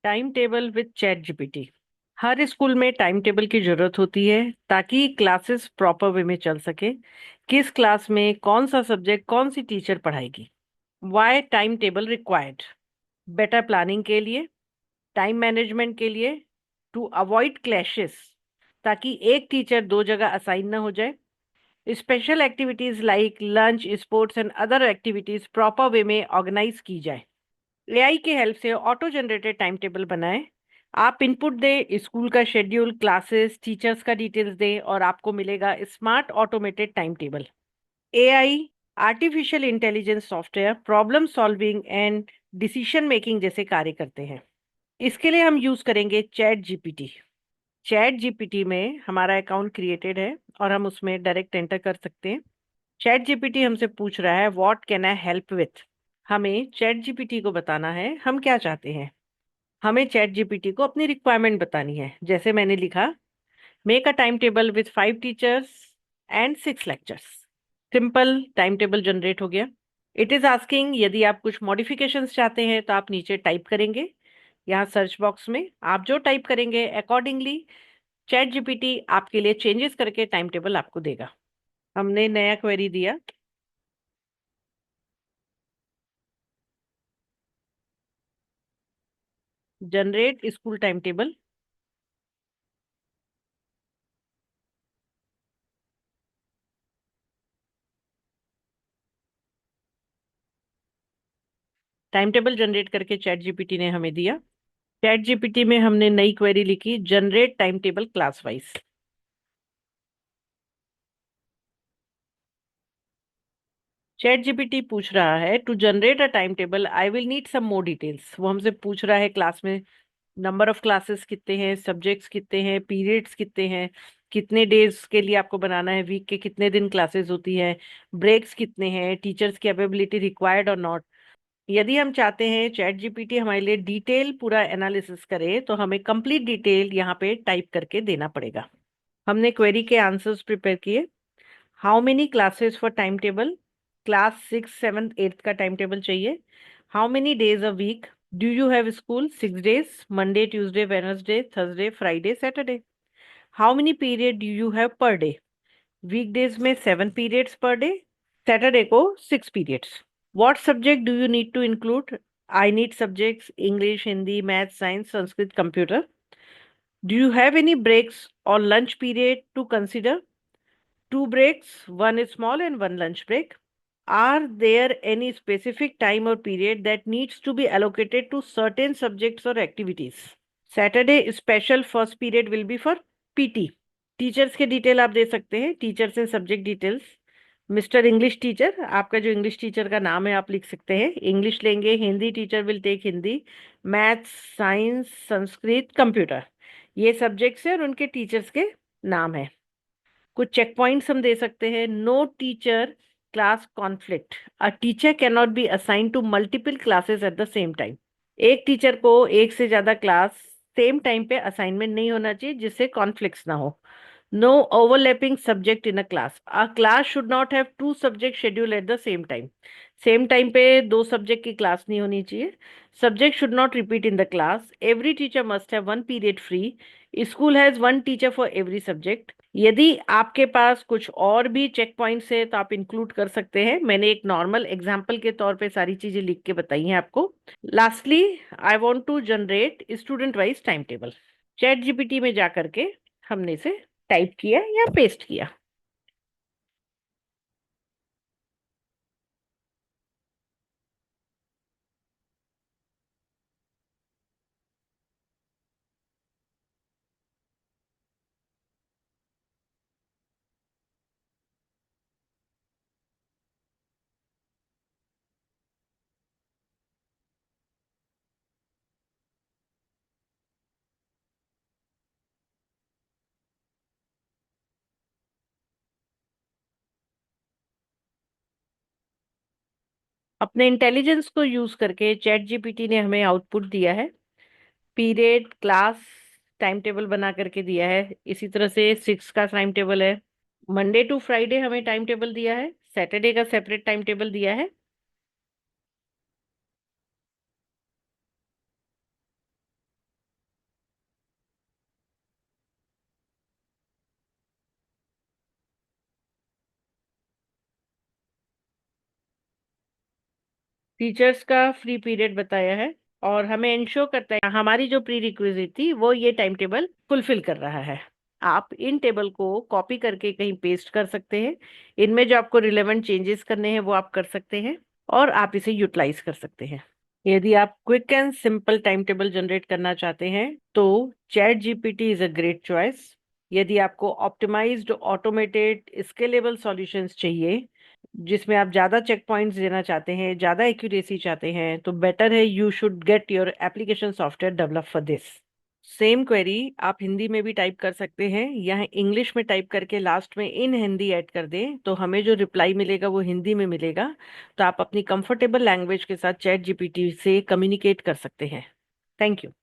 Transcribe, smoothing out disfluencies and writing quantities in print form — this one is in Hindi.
Time table with chat GPT. Her school में टाइम टेबल की जरूरत होती है ताकि क्लासेस प्रॉपर वे में चल सके। किस क्लास में कौन सा सब्जेक्ट कौन सी टीचर पढ़ाएगी। Why time table required. Better planning के लिए, टाइम मैनेजमेंट के लिए, टू अवॉइड क्लैशेस, ताकि एक टीचर दो जगह असाइन ना हो जाए। Special activities like lunch, sports and other activities proper way में ऑर्गेनाइज की जाए। एआई के हेल्प से ऑटो जनरेटेड टाइम टेबल बनाएं। आप इनपुट दें, स्कूल का शेड्यूल, क्लासेस, टीचर्स का डिटेल्स दें और आपको मिलेगा smart automated time table. AI, artificial intelligence software problem solving and decision making जैसे कार्य करते हैं। इसके लिए हम यूज करेंगे चैट जीपीटी। चैट जीपीटी में हमारा अकाउंट क्रिएटेड है और हम उसमें डायरेक्ट एंटर कर सकते हैं। चैट जीपीटी हमसे पूछ रहा है what can I help with. हमें चैट जीपीटी को बताना है हम क्या चाहते हैं। हमें चैट जीपीटी को अपनी रिक्वायरमेंट बतानी है, जैसे मैंने लिखा, make a time table with 5 teachers and 6 lectures. Simple time table generate हो गया। इट इज आस्किंग यदि आप कुछ मॉडिफिकेशंस चाहते हैं तो आप नीचे टाइप करेंगे। यहाँ सर्च बॉक्स में आप जो टाइप करेंगे अकॉर्डिंगली चैट जीपीटी आपके लिए चेंजेस करके टाइम टेबल आपको देगा। हमने नया क्वेरी दिया, generate school time table. Time table generate करके चैट जीपीटी ने हमें दिया। चैट जीपीटी में हमने नई क्वेरी लिखी, generate time table class wise. ChatGPT पूछ रहा है to generate a time table I will need some more details. वो हमसे पूछ रहा है क्लास में नंबर ऑफ क्लासेस कितने हैं, सब्जेक्ट्स कितने हैं, पीरियड्स कितने हैं, कितने डेज के लिए आपको बनाना है, वीक के कितने दिन क्लासेस होती हैं, ब्रेक्स कितने हैं, टीचर्स की अवेलेबिलिटी रिक्वायर्ड और नॉट। यदि हम चाहते हैं चैट जीपीटी हमारे लिए डिटेल पूरा एनालिसिस करे तो हमें कंप्लीट डिटेल यहाँ पे टाइप करके देना पड़ेगा। हमने क्वेरी के आंसर्स प्रिपेयर किए। How many classes for time table, class 6, 7, 8 का टाइम टेबल चाहिए। How many days a week, do you have school 6 days, Monday Tuesday Wednesday Thursday Friday Saturday. How many period do you have per day, weekdays में 7 पीरियड्स पर डे, सैटरडे को 6 periods. What subject do you need to include? I need subjects English, Hindi, Math, Science, Sanskrit, Computer. Do you have any breaks or lunch period to consider? 2 breaks, one is small and one lunch break. Are there any specific time or period that needs to be allocated to certain subjects or activities? Saturday special first period will be for PT. Teachers के डिटेल आप दे सकते हैं, teachers and subject details. Mister English teacher, आपका जो इंग्लिश टीचर का नाम है आप लिख सकते हैं, इंग्लिश लेंगे। Hindi teacher will take Hindi. Maths, science, Sanskrit, computer, ये सब्जेक्ट्स हैं और उनके टीचर्स के नाम है। कुछ चेक पॉइंट्स हम दे सकते हैं। No teacher class conflict, a teacher can not be assign to multiple classes at the same time. एक टीचर को एक से ज्यादा क्लास सेम टाइम पे असाइनमेंट नहीं होना चाहिए जिससे कॉन्फ्लिक्ट्स ना हो। No overlapping subject in a class, a class should not have 2 subject schedule at the same time. Same time पे 2 सब्जेक्ट की क्लास नहीं होनी चाहिए। Subject should not repeat in the class. Every teacher must have 1 period free. School has 1 teacher for every subject. यदि आपके पास कुछ और भी चेक पॉइंट्स है तो आप इंक्लूड कर सकते हैं। मैंने एक नॉर्मल एग्जाम्पल के तौर पे सारी चीजें लिख के बताई हैं आपको। Lastly, I want to generate student wise time table. ChatGPT में जा करके हमने इसे टाइप किया या पेस्ट किया। अपने इंटेलिजेंस को यूज करके चैट जीपीटी ने हमें आउटपुट दिया है। पीरियड, क्लास, टाइम टेबल बना करके दिया है। इसी तरह से 6 का टाइम टेबल है। मंडे टू फ्राइडे हमें टाइम टेबल दिया है। सैटरडे का सेपरेट टाइम टेबल दिया है। टीचर्स का फ्री पीरियड बताया है, और हमें इंश्योर करता है हमारी जो प्री रिक्विजिट थी वो ये टाइम टेबल फुलफिल कर रहा है। आप इन टेबल को कॉपी करके कहीं पेस्ट कर सकते हैं। इनमें जो आपको रिलेवेंट चेंजेस करने हैं वो आप कर सकते हैं, और आप इसे यूटिलाइज कर सकते हैं। यदि आप quick and simple time table generate करना चाहते हैं तो chat GPT is a great choice. यदि आपको ऑप्टिमाइज्ड ऑटोमेटेड स्केलेबल सॉल्यूशंस चाहिए, जिसमें आप ज़्यादा चेक पॉइंट्स देना चाहते हैं, ज़्यादा एक्यूरेसी चाहते हैं, तो बेटर है you should get your application software develop for this. Same query आप हिंदी में भी टाइप कर सकते हैं, या इंग्लिश में टाइप करके लास्ट में इन हिंदी ऐड कर दें, तो हमें जो रिप्लाई मिलेगा वो हिंदी में मिलेगा। तो आप अपनी कंफर्टेबल लैंग्वेज के साथ चैट जीपीटी से कम्युनिकेट कर सकते हैं। Thank you.